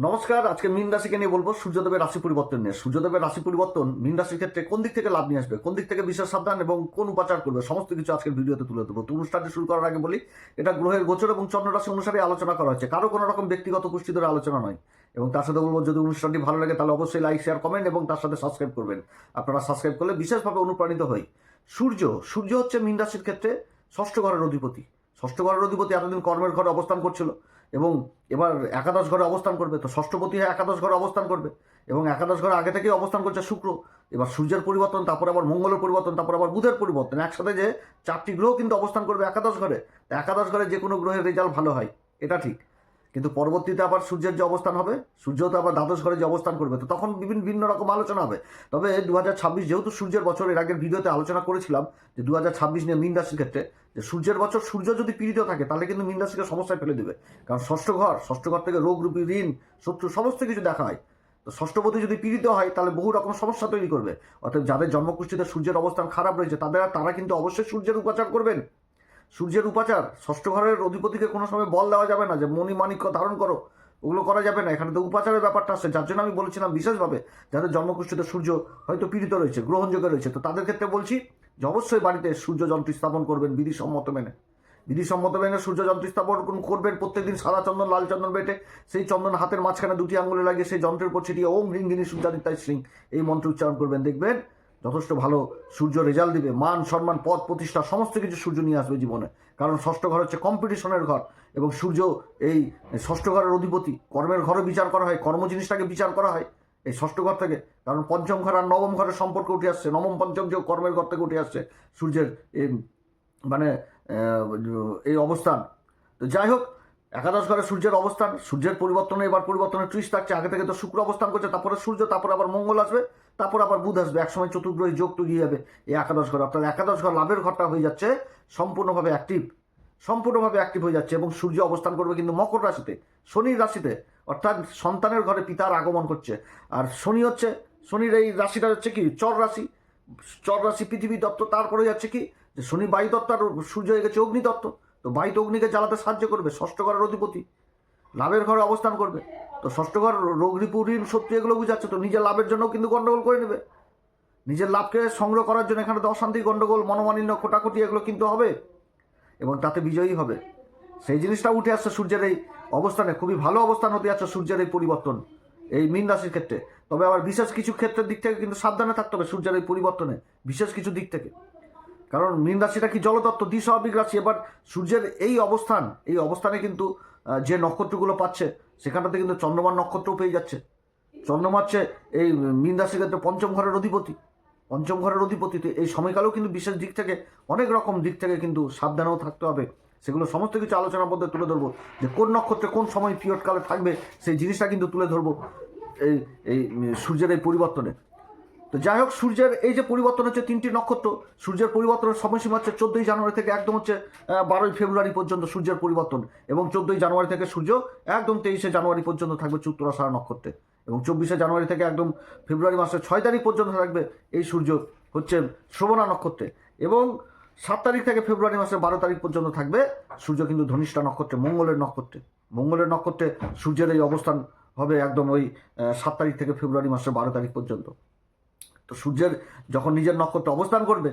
নমস্কার। আজকে মীন রাশিকে নিয়ে বলবো, সূর্যদেবের রাশি পরিবর্তন নিয়ে। সূর্যদেবের রাশি পরিবর্তন মীন রাশির ক্ষেত্রে কোন দিক থেকে লাভ নিয়ে আসবে, কোন দিক থেকে বিশেষ সাবধান এবং কোন উপাচার করবে, সমস্ত কিছু আজকের ভিডিওতে তুলে দেবো। তো অনুষ্ঠানটি শুরু করার আগে বলি, এটা গ্রহের গোচর এবং চন্দ্র রাশি অনুসারে আলোচনা করা হচ্ছে, কারো কোনো রকম ব্যক্তিগত পুষ্টি ধরে আলোচনা নয়। এবং তার সাথে বলবো, যদি অনুষ্ঠানটি ভালো লাগে তাহলে অবশ্যই লাইক, শেয়ার, কমেন্ট এবং তার সাথে সাবস্ক্রাইব করবেন। আপনারা সাবস্ক্রাইব করলে বিশেষভাবে অনুপ্রাণিত হই। সূর্য সূর্য হচ্ছে মীন রাশির ক্ষেত্রে ষষ্ঠ ঘরের অধিপতি। ষষ্ঠ ঘরের অধিপতি এতদিন কর্মের ঘরে অবস্থান করছিল এবং এবার একাদশ ঘরে অবস্থান করবে। তো ষষ্ঠপতি হয়ে একাদশ ঘরে অবস্থান করবে এবং একাদশ ঘরে আগে থেকেই অবস্থান করছে শুক্র। এবার সূর্যের পরিবর্তন, তারপর আবার মঙ্গলের পরিবর্তন, তারপর আবার বুধের পরিবর্তন, একসাথে যে চারটি গ্রহ কিন্তু অবস্থান করবে একাদশ ঘরে। তো একাদশ ঘরে যে কোনো গ্রহের রেজাল্ট ভালো হয়, এটা ঠিক। কিন্তু পরবর্তীতে আবার সূর্যের যে অবস্থান হবে, সূর্য তো আবার দ্বাদশ ঘরে যে অবস্থান করবে, তো তখন বিভিন্ন রকম আলোচনা হবে। তবে 2026 যেহেতু সূর্যের বছর, এর আগের ভিডিওতে আলোচনা করেছিলাম যে 2026 নিয়ে মীন রাশির ক্ষেত্রে, যে সূর্যের বছর সূর্য যদি পীড়িত থাকে তাহলে কিন্তু মীন রাশিকে সমস্যায় ফেলে দেবে। কারণ ষষ্ঠ ঘর থেকে রোগ রূপী ঋণ, শত্রু, সমস্ত কিছু দেখা হয়। তো ষষ্ঠপতি যদি পীড়িত হয় তাহলে বহু রকম সমস্যা তৈরি করবে। অর্থাৎ যাদের জন্মকুষ্ঠিতে সূর্যের অবস্থান খারাপ রয়েছে তারা কিন্তু অবশ্যই সূর্যের উপাচার করবেন। সূর্যের উপাচার, ষষ্ঠ ঘরের অধিপতিকে কোনো সময় বল দেওয়া যাবে না যে মণিমাণিক্য ধারণ করো, ওগুলো করা যাবে না। এখানে তো উপাচারের ব্যাপারটা আসছে, যার জন্য আমি বলেছিলাম বিশেষভাবে যাদের জন্মকুষ্ঠিতে সূর্য হয়তো পীড়িত রয়েছে, গ্রহণযোগ্য রয়েছে, তো তাদের ক্ষেত্রে বলছি যে অবশ্যই বাড়িতে সূর্য যন্ত্র স্থাপন করবেন বিধিসম্মত মেনে। বিধিসম্মত মেনে সূর্য যন্ত্র স্থাপন করবেন। প্রত্যেকদিন সাদা চন্দন, লাল চন্দন বেটে সেই চন্দন হাতের মাঝখানে দুটি আঙুলে লাগিয়ে সেই যন্ত্রের উপর ছিটিয়ে ওম হ্রিং গিনি সূর্যাদিত্যায় শ্রিং এই মন্ত্র উচ্চারণ করবেন। দেখবেন যথেষ্ট ভালো সূর্য রেজাল্ট দিবে। মান, সম্মান, পদ, প্রতিষ্ঠা সমস্ত কিছু সূর্য নিয়ে আসবে জীবনে। কারণ ষষ্ঠ ঘর হচ্ছে কম্পিটিশনের ঘর এবং সূর্য এই ষষ্ঠ ঘরের অধিপতি। কর্মের ঘরে বিচার করা হয়, কর্ম জিনিসটাকে বিচার করা হয় এই ষষ্ঠ ঘর থেকে। কারণ পঞ্চম ঘর আর নবম ঘরের সম্পর্ক উঠে আসছে, নবম পঞ্চম যে কর্মের ঘর থেকে উঠে আসছে সূর্যের মানে এই অবস্থান। তো যাই হোক, একাদশ ঘরে সূর্যের অবস্থান, সূর্যের পরিবর্তনে এবার পরিবর্তনের টুইস্ট থাকছে। আগে থেকে তো শুক্র অবস্থান করছে, তারপরে সূর্য, তারপর আবার মঙ্গল আসবে, তারপর আবার বুধ আসবে। একসময় চতুর্গ্রহী যোগ তৈরি হবে এই একাদশ ঘর। অর্থাৎ একাদশ ঘর লাভের ঘরটা হয়ে যাচ্ছে সম্পূর্ণভাবে অ্যাক্টিভ হয়ে যাচ্ছে। এবং সূর্য অবস্থান করবে কিন্তু মকর রাশিতে, শনির রাশিতে, অর্থাৎ সন্তানের ঘরে পিতার আগমন করছে। আর শনির এই রাশিটা হচ্ছে কি চর রাশি। চর রাশি পৃথিবী তত্ত্ব, তারপরে যাচ্ছে কি যে শনি বায়ু তত্ত্ব আর সূর্য হয়ে গেছে অগ্নি তত্ত্ব। তো বায়ু তো অগ্নিকে জ্বালাতে সাহায্য করবে। ষষ্ঠ ঘরের অধিপতি লাভের ঘরে অবস্থান করবে। তো ষষ্ঠ ঘর রোগ রিপু ঋণ শত্রু এগুলো বুঝাচ্ছে। তো নিজের লাভের জন্য কিন্তু গন্ডগোল করে নেবে, নিজের লাভকে সংগ্রহ করার জন্য এখানে তো অশান্তি, গন্ডগোল, মনোমালিন্য, খোটাখুটি এগুলো কিন্তু হবে এবং তাতে বিজয়ী হবে। সেই জিনিসটা উঠে আসছে সূর্যের এই অবস্থানে। খুবই ভালো অবস্থান হতে যাচ্ছে সূর্যের এই পরিবর্তন এই মীন রাশির ক্ষেত্রে। তবে আবার বিশেষ কিছু ক্ষেত্রের দিক থেকে কিন্তু সাবধানে থাকতে হবে সূর্যের এই পরিবর্তনে, বিশেষ কিছু দিক থেকে। কারণ মীন রাশিটা কি জলতত্ত্ব, দ্বিস্বাভাবিক রাশি। এবার সূর্যের এই অবস্থানে কিন্তু যে নক্ষত্রগুলো পাচ্ছে সেখানটাতে কিন্তু চন্দ্রমার নক্ষত্রও পেয়ে যাচ্ছে। চন্দ্রমা হচ্ছে এই মীন রাশির ক্ষেত্রে পঞ্চম ঘরের অধিপতি। তো এই সময়কালেও কিন্তু বিশেষ দিক থেকে, অনেক রকম দিক থেকে কিন্তু সাবধানেও থাকতে হবে। সেগুলো সমস্ত কিছু আলোচনার মধ্যে তুলে ধরবো যে কোন নক্ষত্রে কোন সময় পিরিয়ড কালে থাকবে, সেই জিনিসটা কিন্তু তুলে ধরবো এই এই সূর্যের এই পরিবর্তনে। তো যাই হোক, সূর্যের এই যে পরিবর্তন হচ্ছে তিনটি নক্ষত্র, সূর্যের পরিবর্তনের সময়সীমা হচ্ছে 14ই জানুয়ারি থেকে একদম হচ্ছে 12ই ফেব্রুয়ারি পর্যন্ত সূর্যের পরিবর্তন। এবং 14ই জানুয়ারি থেকে সূর্য একদম 23শে জানুয়ারি পর্যন্ত থাকবে উত্তরাষাঢ়া নক্ষত্রে। এবং 24শে জানুয়ারি থেকে একদম ফেব্রুয়ারি মাসের 6 তারিখ পর্যন্ত থাকবে এই সূর্য হচ্ছে শ্রবণা নক্ষত্রে। এবং 7 তারিখ থেকে ফেব্রুয়ারি মাসের 12 তারিখ পর্যন্ত থাকবে সূর্য কিন্তু ধনিষ্ঠা নক্ষত্রে, মঙ্গলের নক্ষত্রে সূর্যের এই অবস্থান হবে একদম ওই 7 তারিখ থেকে ফেব্রুয়ারি মাসের 12 তারিখ পর্যন্ত। তো সূর্যের যখন নিজের নক্ষত্রে অবস্থান করবে,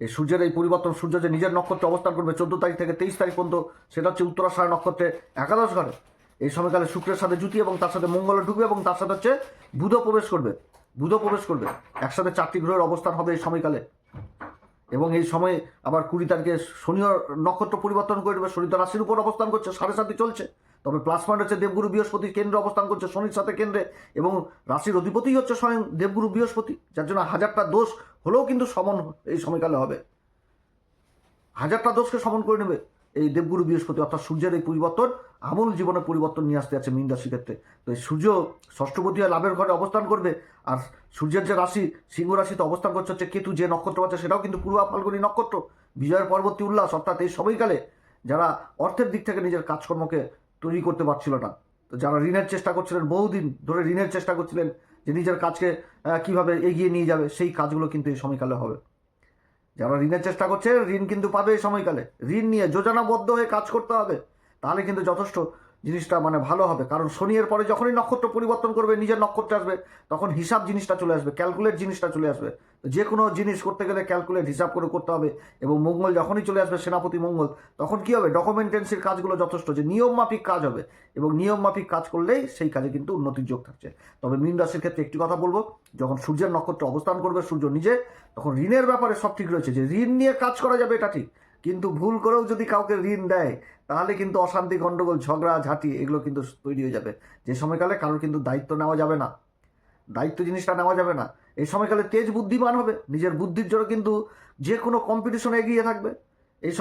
এই সূর্যের এই পরিবর্তন, সূর্য যে নিজের নক্ষত্রে অবস্থান করবে 14 তারিখ থেকে 23 তারিখ পর্যন্ত, সেটা হচ্ছে উত্তরাষাঢ়া নক্ষত্রে একাদশ ঘরে। এই সময়কালে শুক্রের সাথে জুতি এবং তার সাথে মঙ্গল ঢুকবে এবং তার সাথে হচ্ছে বুধও প্রবেশ করবে। একসাথে 4টি গ্রহের অবস্থান হবে এই সময়কালে। এবং এই সময়ে আবার 20 তারিখে শনিও নক্ষত্র পরিবর্তন করে দেবে। শনি তো রাশির উপর অবস্থান করছে, 7.5 চলছে। তবে প্লাস পয়েন্ট হচ্ছে দেবগুরু বৃহস্পতি কেন্দ্রে অবস্থান করছে শনির সাথে কেন্দ্রে, এবং রাশির অধিপতি হচ্ছে স্বয়ং দেবগুরু বৃহস্পতি, যার জন্য হাজারটা দোষ হলেও কিন্তু সমন এই সময়কালে হবে। হাজারটা দোষকে সমন করে নেবে এই দেবগুরু বৃহস্পতি। অর্থাৎ সূর্যের এই পরিবর্তন আমূল জীবনে পরিবর্তন নিয়ে আসতে আছে মীন রাশির ক্ষেত্রে। তো এই সূর্য ষষ্ঠপতি হয়ে লাভের ঘরে অবস্থান করবে। আর সূর্যের যে রাশি সিংহ রাশিতে অবস্থান করছে হচ্ছে কেতু, যে নক্ষত্র আছে সেটাও কিন্তু পূর্বা ফাল্গুনী নক্ষত্র, বিজয়ের পরবর্তী উল্লাস। অর্থাৎ এই সময়কালে যারা অর্থের দিক থেকে নিজের কাজকর্মকে তৈরি করতে পারছিল না, তো যারা ঋণের চেষ্টা করছিলেন, বহুদিন ধরে ঋণের চেষ্টা করছিলেন যে নিজের কাজকে কিভাবে এগিয়ে নিয়ে যাবে, সেই কাজগুলো কিন্তু এই সময়কালে হবে। যারা ঋণের চেষ্টা করছে ঋণ কিন্তু পাবে এই সময়কালে। ঋণ নিয়ে যোজনাবদ্ধ হয়ে কাজ করতে হবে, তাহলে কিন্তু যথেষ্ট জিনিসটা মানে ভালো হবে। কারণ শনি এর পরে যখনই নক্ষত্র পরিবর্তন করবে, নিজের নক্ষত্রে আসবে, তখন হিসাব জিনিসটা চলে আসবে, ক্যালকুলেট জিনিসটা চলে আসবে। যে কোনো জিনিস করতে গেলে ক্যালকুলেট হিসাব করে করতে হবে। এবং মঙ্গল যখনই চলে আসবে, সেনাপতি মঙ্গল, তখন কি হবে, ডকুমেন্টেন্সির কাজগুলো যথেষ্ট যে নিয়ম মাফিক কাজ হবে, এবং নিয়ম মাফিক কাজ করলেই সেই কাজে কিন্তু উন্নতির যোগ থাকছে। তবে মীন রাশির ক্ষেত্রে একটি কথা বলবো, যখন সূর্যের নক্ষত্র অবস্থান করবে সূর্য নিজে, তখন ঋণের ব্যাপারে সব ঠিক রয়েছে, যে ঋণ নিয়ে কাজ করা যাবে এটা ঠিক, কিন্তু ভুল করেও যদি কাউকে ঋণ দেয়, তাহলে কিন্তু অশান্তি, গন্ডগোল, ঝগড়া ঝাঁটি এগুলো কিন্তু তৈরি হয়ে যাবে। যে সময়কালে কারোর কিন্তু দায়িত্ব নেওয়া যাবে না, দায়িত্ব জিনিসটা নেওয়া যাবে না। এই সময়কালে তেজ বুদ্ধিমান হবে, নিজের বুদ্ধির জন্য কিন্তু যে কোনো কম্পিটিশনে এগিয়ে থাকবে। এই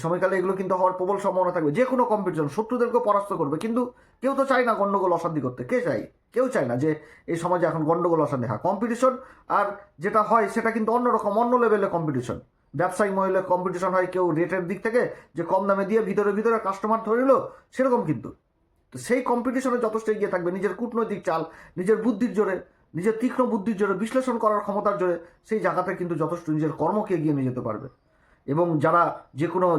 সময়কালে এগুলো কিন্তু হওয়ার প্রবল সম্ভাবনা থাকবে। যে কোনো কম্পিটিশন, শত্রুদেরকে পরাস্ত করবে। কিন্তু কেউ তো চায় না গন্ডগোল অশান্তি করতে, কে চাই? কেউ চায় না যে এই সমাজে এখন গন্ডগোল অশান্তি। হ্যাঁ, কম্পিটিশন আর যেটা হয় সেটা কিন্তু অন্যরকম, অন্য লেভেলে কম্পিটিশন। ব্যবসায়িক মহিলা কম্পিটিশন হয়, কেউ রেটের দিক থেকে যে কম দামে দিয়ে ভিতরে ভিতরে কাস্টমার ধরে নিল, সেরকম কিন্তু। তো সেই কম্পিটিশনে যথেষ্ট এগিয়ে থাকবে, নিজের কূটনৈতিক চাল, নিজের বুদ্ধির জোরে, নিজের তীক্ষ্ণ বুদ্ধির জোরে, বিশ্লেষণ করার ক্ষমতার জোরে সেই জায়গাতে কিন্তু যথেষ্ট নিজের কর্মকে এগিয়ে নিয়ে যেতে পারবে। এবং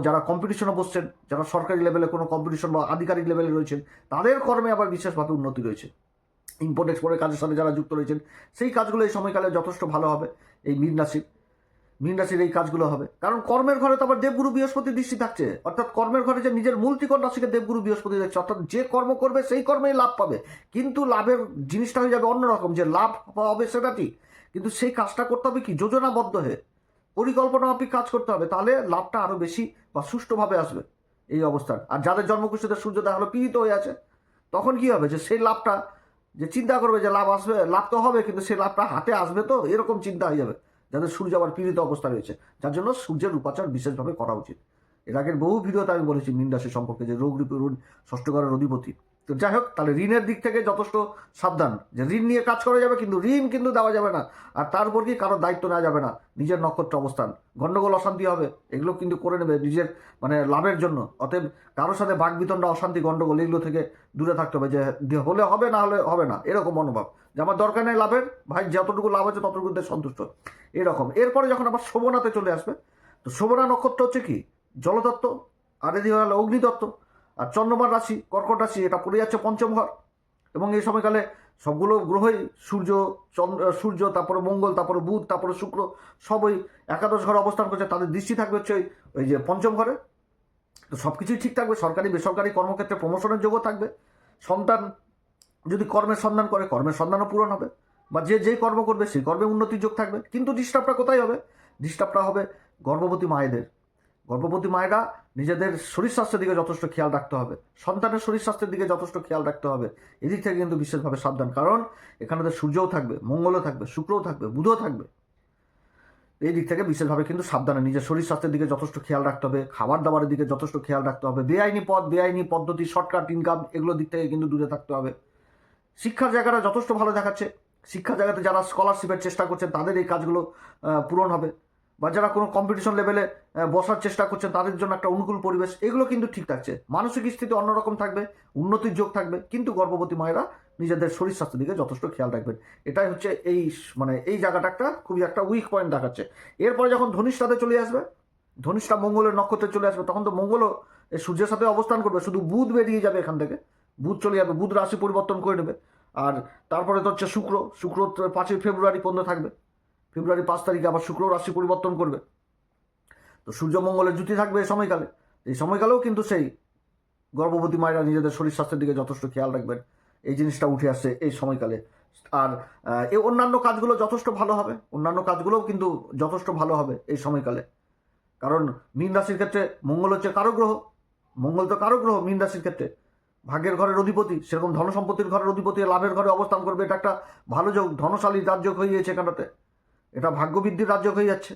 যারা কম্পিটিশনে বসছেন, যারা সরকারি লেভেলে কোনো কম্পিটিশন বা আধিকারিক লেভেলে রয়েছেন, তাদের কর্মে আবার বিশেষভাবে উন্নতি রয়েছে। ইম্পোর্ট এক্সপোর্টের কাজের সাথে যারা যুক্ত রয়েছেন, সেই কাজগুলো এই সময়কালে যথেষ্ট ভালো হবে। এই মীন রাশির এই কাজগুলো হবে, কারণ কর্মের ঘরে তো আবার দেবগুরু বৃহস্পতি দৃষ্টি থাকছে। অর্থাৎ কর্মের ঘরে যে নিজের মূল ত্রিকোণ রাশিকে দেবগুরু বৃহস্পতি দেখছে, অর্থাৎ যে কর্ম করবে সেই কর্মেই লাভ পাবে। কিন্তু লাভের জিনিসটা হয়ে যাবে অন্যরকম, যে লাভ হবে সেটা ঠিক, কিন্তু সেই কাজটা করতে হবে কি যোজনাবদ্ধ হয়ে, পরিকল্পনা মাফিক কাজ করতে হবে, তাহলে লাভটা আরো বেশি বা সুষ্ঠুভাবে আসবে এই অবস্থান। আর যাদের জন্মকুষ্ঠিতে সূর্য দেখালো পীড়িত হয়ে আছে, তখন কি হবে, যে সেই লাভটা, যে চিন্তা করবে যে লাভ আসবে, লাভ তো হবে, কিন্তু সেই লাভটা হাতে আসবে তো, এরকম চিন্তা হয়ে যাবে যাদের সূর্য আবার পীড়িত অবস্থা রয়েছে। যার জন্য সূর্যের উপাচার বিশেষভাবে করা উচিত। এর আগের বহু ভিডিওতে আমি বলেছি মীন রাশি সম্পর্কে, যে রোগ ঋণ ষষ্ঠ ঘরের অধিপতি। তো যাই হোক, তাহলে ঋণের দিক থেকে যথেষ্ট সাবধান, যে ঋণ নিয়ে কাজ করা যাবে, কিন্তু ঋণ কিন্তু দেওয়া যাবে না। আর তার উপর কি কারোর দায়িত্ব নেওয়া যাবে না, নিজের নক্ষত্র অবস্থান, গন্ডগোল অশান্তি হবে, এগুলো কিন্তু করে নেবে নিজের মানে লাভের জন্য। অতএব কারোর সাথে বাকবিতণ্ডা, অশান্তি, গন্ডগোল এগুলো থেকে দূরে থাকতে হবে, যে হলে হবে, না হলে হবে না, এরকম মনোভাব, যে আমার দরকার নেই লাভের, ভাই যতটুকু লাভ আছে ততটুকু সন্তুষ্ট, এরকম। এরপরে যখন আবার শোভনাতে চলে আসবে, তো শোভনা নক্ষত্র হচ্ছে কি জলতত্ত্ব, আর এদিকে হলো অগ্নিতত্ত্ব। আর চন্দ্রমার রাশি কর্কট রাশি, এটা পড়ে যাচ্ছে পঞ্চম ঘর। এবং এই সময়কালে সবগুলো গ্রহই, সূর্য, তারপরে মঙ্গল, তারপরে বুধ, তারপরে শুক্র, সব ওই একাদশ ঘরে অবস্থান করছে। তাদের দৃষ্টি থাকবে হচ্ছে ওই যে পঞ্চম ঘরে। তো সব কিছুই ঠিক থাকবে, সরকারি বেসরকারি কর্মক্ষেত্রে প্রমোশনের যোগ্য থাকবে। সন্তান যদি কর্মের সন্ধান করে, কর্মের সন্ধানও পূরণ হবে, বা যে কর্ম করবে সেই কর্মে উন্নতির যোগ থাকবে। কিন্তু ডিস্টার্বটা কোথায় হবে, ডিস্টার্বটা হবে গর্ভবতী মায়েদের। গর্ভবতী মায়েরা নিজেদের শরীর স্বাস্থ্যের দিকে যথেষ্ট খেয়াল রাখতে হবে, সন্তানের শরীর স্বাস্থ্যের দিকে যথেষ্ট খেয়াল রাখতে হবে। এদিক থেকে কিন্তু বিশেষভাবে সাবধান, কারণ এখানে তো সূর্যও থাকবে, মঙ্গলও থাকবে, শুক্রও থাকবে, বুধও থাকবে। এই দিক থেকে বিশেষভাবে কিন্তু সাবধানে নিজের শরীর স্বাস্থ্যের দিকে যথেষ্ট খেয়াল রাখতে হবে, খাবার দাবারের দিকে যথেষ্ট খেয়াল রাখতে হবে, বেআইনি পদ্ধতি, শর্টকাট ইনকাম এগুলোর দিক থেকে কিন্তু দূরে থাকতে হবে। শিক্ষার জায়গাটা যথেষ্ট ভালো দেখাচ্ছে, শিক্ষার জায়গাতে যারা স্কলারশিপের চেষ্টা করছেন তাদের এই কাজগুলো পূরণ হবে, বা যারা কোনো কম্পিটিশন লেভেলে বসার চেষ্টা করছেন তাদের জন্য একটা অনুকূল পরিবেশ, এগুলো কিন্তু ঠিক থাকছে। মানসিক স্থিতি অন্যরকম থাকবে, উন্নতির যোগ থাকবে, কিন্তু গর্ভবতী মায়েরা নিজেদের শরীর স্বাস্থ্যের দিকে যথেষ্ট খেয়াল রাখবেন। এটাই হচ্ছে এই জায়গাটা একটা খুবই একটা উইক পয়েন্ট দেখাচ্ছে। এরপরে যখন ধনিষ্ঠাতে চলে আসবে, ধনিষ্ঠা মঙ্গলের নক্ষত্রে চলে আসবে, তখন তো মঙ্গলও সূর্যের সাথে অবস্থান করবে, শুধু বুধ বেরিয়ে যাবে এখান থেকে, বুধ চলে যাবে, বুধ রাশি পরিবর্তন করে নেবে। আর তারপরে তো হচ্ছে শুক্র 5ই ফেব্রুয়ারি পর্যন্ত থাকবে, ফেব্রুয়ারি 5 তারিখে আবার শুক্র রাশি পরিবর্তন করবে। তো সূর্য মঙ্গলের জুতি থাকবে এই সময়কালে। এই সময়কালেও কিন্তু সেই গর্ভবতী মায়েরা নিজেদের শরীর স্বাস্থ্যের দিকে যথেষ্ট খেয়াল রাখবেন, এই জিনিসটা উঠে আসছে এই সময়কালে। আর এই অন্যান্য কাজগুলো যথেষ্ট ভালো হবে, অন্যান্য কাজগুলোও কিন্তু যথেষ্ট ভালো হবে এই সময়কালে। কারণ মীন রাশির ক্ষেত্রে মঙ্গল হচ্ছে কারো গ্রহ, মঙ্গল তো কারো গ্রহ মীন রাশির ক্ষেত্রে, ভাগ্যের ঘরের অধিপতি, সেরকম ধনসম্পত্তির ঘরের অধিপতি লাভের ঘরে অবস্থান করবে। এটা একটা ভালো যোগ, ধনশালী রাজযোগ হয়ে গিয়েছে এখানটাতে, এটা ভাগ্যবৃদ্ধির রাজযোগ হয়ে যাচ্ছে।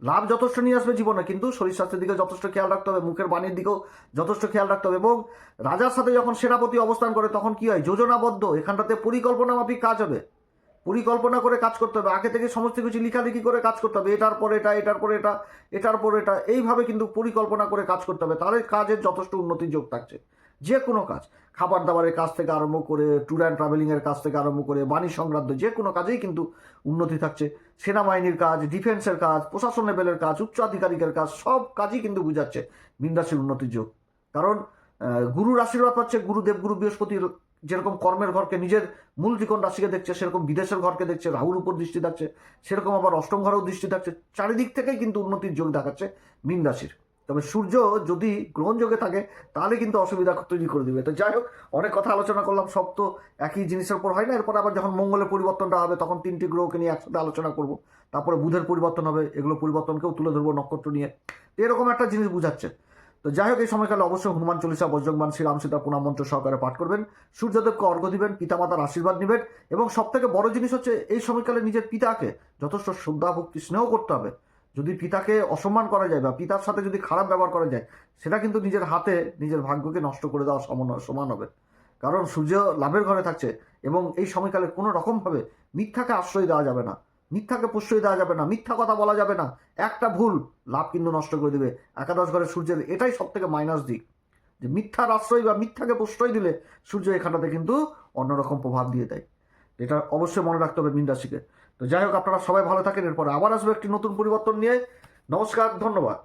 লাভ যথেষ্ট নিয়ে আসবে জীবনে, কিন্তু শরীর স্বাস্থ্যের দিকে যথেষ্ট খেয়াল রাখতে হবে, মুখের বাণীর দিকেও যথেষ্ট খেয়াল রাখতে হবে। এবং রাজার সাথে যখন সেনাপতি অবস্থান করে তখন কি হয়, যোজনাবদ্ধ, এখানটাতে পরিকল্পনা মাফিক কাজ হবে, পরিকল্পনা করে কাজ করতে হবে, আগে থেকে সমস্ত কিছু লিখালিখি করে কাজ করতে হবে, এটার পর এটা, এটার পর এটা, এটার পর এটা, এইভাবে কিন্তু পরিকল্পনা করে কাজ করতে হবে। তাহলে কাজের যথেষ্ট উন্নতির যোগ থাকছে। যে কোনো কাজ, খাবার দাবারের কাজ থেকে আরম্ভ করে, ট্যুর অ্যান্ড ট্রাভেলিংয়ের কাজ থেকে আরম্ভ করে, বাণিজ্য সংক্রান্ত যে কোনো কাজেই কিন্তু উন্নতি থাকছে। সেনাবাহিনীর কাজ, ডিফেন্সের কাজ, প্রশাসন লেভেলের কাজ, উচ্চ আধিকারিকের কাজ, সব কাজই কিন্তু বুঝাচ্ছে মীন রাশির উন্নতির যোগ। কারণ গুরুর আশীর্বাদ পাচ্ছে। গুরু দেবগুরু বৃহস্পতির যেরকম কর্মের ঘরকে নিজের মূল ত্রিকোণ রাশিকে দেখছে, সেরকম বিদেশের ঘরকে দেখছে, রাহুর উপর দৃষ্টি থাকছে, সেরকম আবার অষ্টম ঘরেও দৃষ্টি থাকছে। চারিদিক থেকেই কিন্তু উন্নতির যোগ দেখাচ্ছে মীন রাশির। তবে সূর্য যদি গ্রহণযোগে থাকে তাহলে কিন্তু অসুবিধা তৈরি করে দিবে। তো যাই হোক, অনেক কথা আলোচনা করলাম, সব তো একই জিনিসের উপর হয় না। এরপর আবার যখন মঙ্গলের পরিবর্তনটা হবে তখন 3টি গ্রহকে নিয়ে একসাথে আলোচনা করব। তারপরে বুধের পরিবর্তন হবে, এগুলো পরিবর্তনকেও তুলে ধরবো নক্ষত্র নিয়ে। তো এরকম একটা জিনিস বুঝাচ্ছে। তো যাই হোক, এই সময়কালে অবশ্যই হনুমান চল্লিশা, বজ্রংবান, শ্রীরাম সীতা প্রণাম মন্ত্র সহকারে পাঠ করবেন, সূর্যদেবকে অর্ঘ্য দিবেন, পিতামাতার আশীর্বাদ নেবেন, এবং সব থেকে বড় জিনিস হচ্ছে এই সময়কালে নিজের পিতাকে যথেষ্ট শ্রদ্ধা ভক্তি স্নেহ করতে হবে। যদি পিতাকে অসম্মান করা যায় বা পিতার সাথে যদি খারাপ ব্যবহার করা যায়, সেটা কিন্তু নিজের হাতে নিজের ভাগ্যকে নষ্ট করে দেওয়া সমান হবে। কারণ সূর্য লাভের ঘরে থাকছে, এবং এই সময়কালে কোনো রকমভাবে মিথ্যাকে আশ্রয় দেওয়া যাবে না, মিথ্যাকে প্রশ্রয় দেওয়া যাবে না, মিথ্যা কথা বলা যাবে না। একটা ভুল লাভ কিন্তু নষ্ট করে দেবে। একাদশ ঘরে সূর্যের এটাই সব থেকে মাইনাস দিক, যে মিথ্যার আশ্রয় বা মিথ্যাকে প্রশ্রয় দিলে সূর্য এখানটাতে কিন্তু অন্যরকম প্রভাব দিয়ে দেয়। এটা অবশ্যই মনে রাখতে হবে মীন রাশিকে। তো যাই হোক, আপনারা সবাই ভালো থাকেন। এরপর আবার আসবে একটি নতুন পরিবর্তন নিয়ে। নমস্কার, ধন্যবাদ।